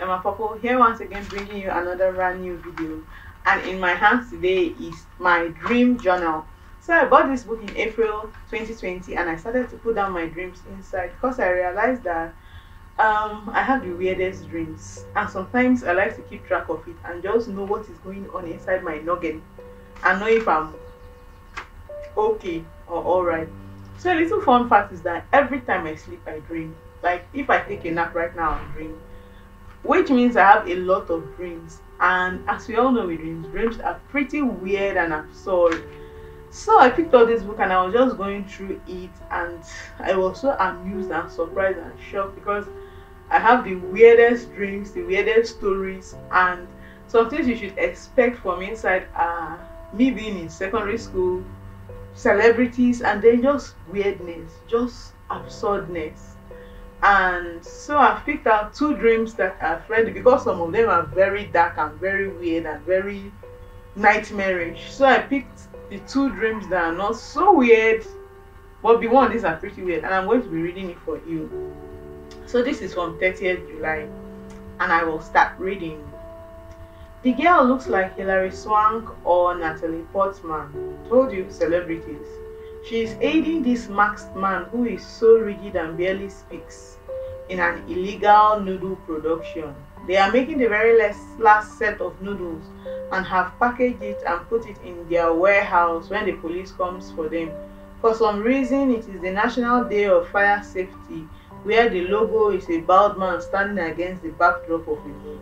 Emma Purple here once again, bringing you another brand new video. And in my hands today is my dream journal. So I bought this book in April 2020 and I started to put down my dreams inside because I realized that I have the weirdest dreams, and sometimes I like to keep track of it and just know what is going on inside my noggin and know if I'm okay or alright. So a little fun fact is that every time I sleep I dream. Like if I take a nap right now I dream, which means I have a lot of dreams. And as we all know with dreams are pretty weird and absurd. So I picked up this book and I was just going through it, and I was so amused and surprised and shocked because I have the weirdest dreams, the weirdest stories, and some things you should expect from inside me being in secondary school, celebrities, and then just weirdness, just absurdness. And so I've picked out two dreams that are friendly because some of them are very dark and very weird and very nightmarish. So I picked the two dreams that are not so weird, but beyond these are pretty weird, and I'm going to be reading it for you. So this is from 30th July, and I will start reading. The girl looks like Hilary Swank or Natalie Portman. Told you, celebrities. She is aiding this masked man who is so rigid and barely speaks in an illegal noodle production. They are making the very last set of noodles and have packaged it and put it in their warehouse when the police comes for them. For some reason, it is the National Day of Fire Safety, where the logo is a bald man standing against the backdrop of a moon.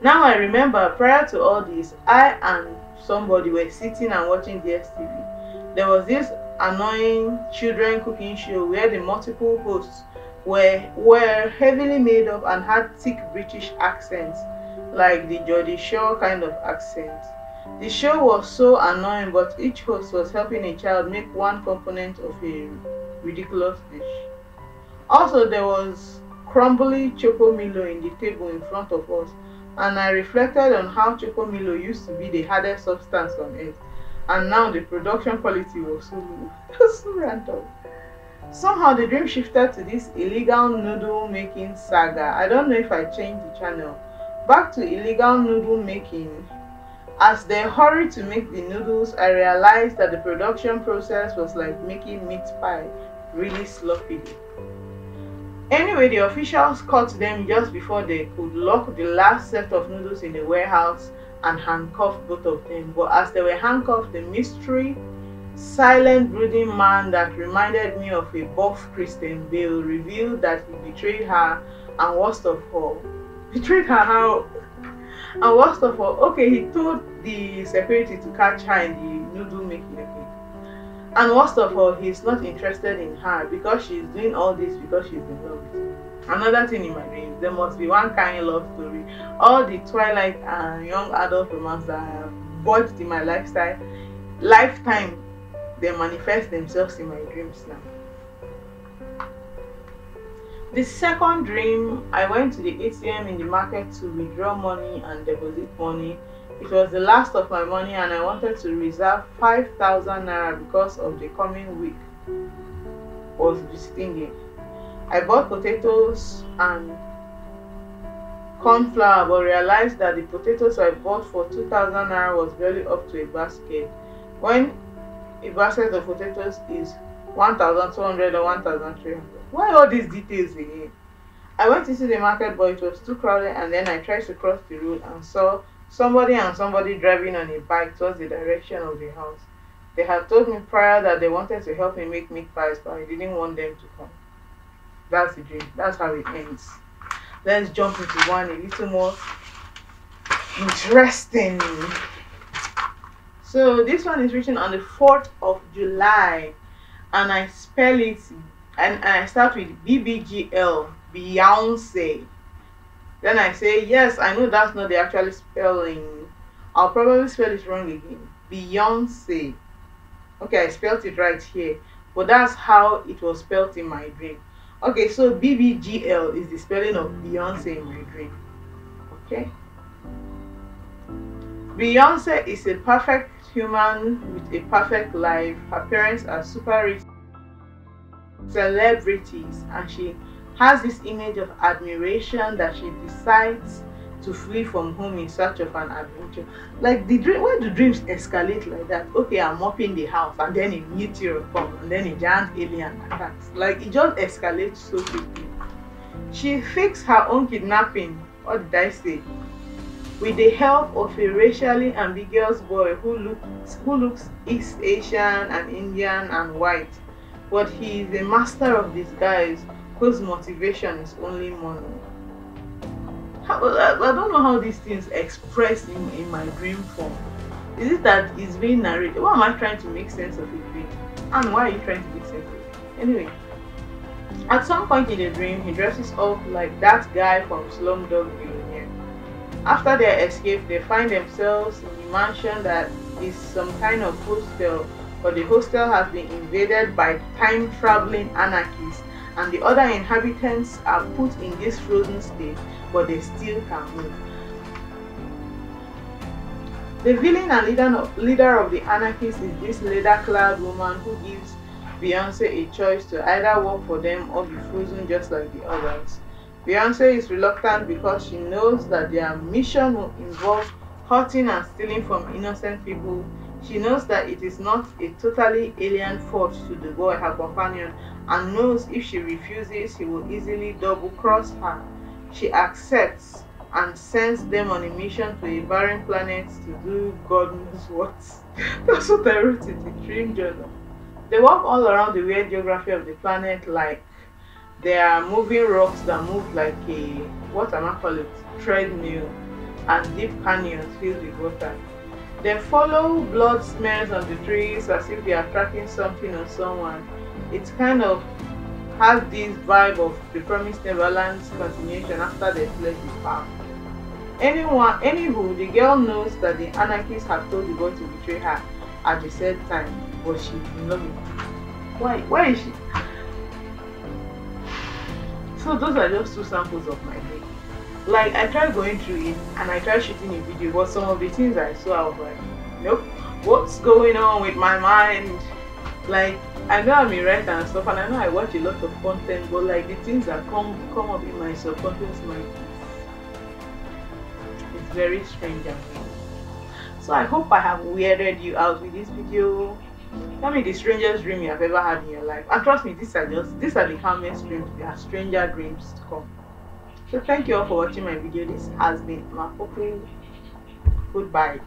Now I remember, prior to all this, I and somebody were sitting and watching DSTV. There was this annoying children cooking show where the multiple hosts were heavily made up and had thick British accents, like the Geordie Shore kind of accent. The show was so annoying, but each host was helping a child make one component of a ridiculous dish. Also, there was crumbly Choco Milo in the table in front of us, and I reflected on how Choco Milo used to be the hardest substance on earth, and now the production quality was so low. That's so random. Somehow the dream shifted to this illegal noodle making saga. I don't know if I changed the channel. Back to illegal noodle making. As they hurried to make the noodles, I realized that the production process was like making meat pie, really sloppy. Anyway, the officials caught them just before they could lock the last set of noodles in the warehouse and handcuff both of them. But as they were handcuffed, the mystery, silent, brooding man that reminded me of a buff Christian Bale revealed that he betrayed her, and worst of all, betrayed her how? And worst of all, okay, he told the security to catch her in the noodle making, okay. And worst of all, he's not interested in her because she's doing all this because she's in love with him. Another thing in my dreams, there must be one kind of love story. All the Twilight and young adult romance that I have watched in my lifetime, they manifest themselves in my dreams now. The second dream, I went to the ATM in the market to withdraw money and deposit money. It was the last of my money and I wanted to reserve 5,000 naira because of the coming week was visiting it. I bought potatoes and corn flour, but realized that the potatoes I bought for 2,000 naira was barely up to a basket, when a basket of potatoes is 1,200 or 1,300. Why all these details again? I went into the market, but it was too crowded, and then I tried to cross the road and saw somebody driving on a bike towards the direction of the house. They had told me prior that they wanted to help me make meat pies, but I didn't want them to come. That's the dream. That's how it ends. Let's jump into one a little more interesting. So this one is written on the 4th of July, and I spell it, and I start with BBGL, Beyonce. Then I say, yes, I know that's not the actual spelling. I'll probably spell it wrong again. Beyonce. Okay, I spelled it right here, but that's how it was spelled in my dream. Okay, so BBGL is the spelling of Beyonce in my dream. Okay. Beyonce is a perfect human with a perfect life. Her parents are super rich celebrities and she has this image of admiration that she decides to flee from home in search of an adventure. Like the dream, why do dreams escalate like that? Okay, I'm mopping the house and then a meteor comes and then a giant alien attacks. Like it just escalates so quickly. She fixed her own kidnapping, what did I say? With the help of a racially ambiguous boy who looks East Asian and Indian and white, but he is a master of disguise whose motivation is only money. I don't know how these things express in my dream form. Is it that it's being narrated? Why am I trying to make sense of it, really? And why are you trying to make sense of it? Anyway, at some point in the dream, he dresses up like that guy from Slumdog Millionaire. After their escape, they find themselves in a mansion that is some kind of hostel, but the hostel has been invaded by time-traveling anarchists, and the other inhabitants are put in this frozen state, but they still can move. The villain and leader of the anarchists is this leather-clad woman who gives Beyonce a choice to either work for them or be frozen just like the others. Beyonce is reluctant because she knows that their mission will involve hurting and stealing from innocent people. She knows that it is not a totally alien force to the boy, her companion, and knows if she refuses, he will easily double-cross her. She accepts and sends them on a mission to a barren planet to do God knows what. That's what I wrote in the dream journal. They walk all around the weird geography of the planet, like there are moving rocks that move like a, what am I call it, treadmill, and deep canyons filled with water. They follow blood smears on the trees as if they are tracking something or someone. It kind of has this vibe of the Promised Neverland's continuation after they fled the park. Anywho, the girl knows that the anarchists have told the boy to betray her at the said time, but she did not. Why is she? So those are just two samples of my day. Like I tried going through it and I tried shooting a video, but some of the things I saw I was like, nope, what's going on with my mind? Like I know I'm a writer and stuff, and I know I watch a lot of content, but like the things that come up in my subconscious mind, it's very strange and weird. So I hope I have weirded you out with this video. Tell me the strangest dream you have ever had in your life, and trust me, these are the calmest dreams. There are stranger dreams to come. So thank you all for watching my video. This has been Mapoku. Goodbye.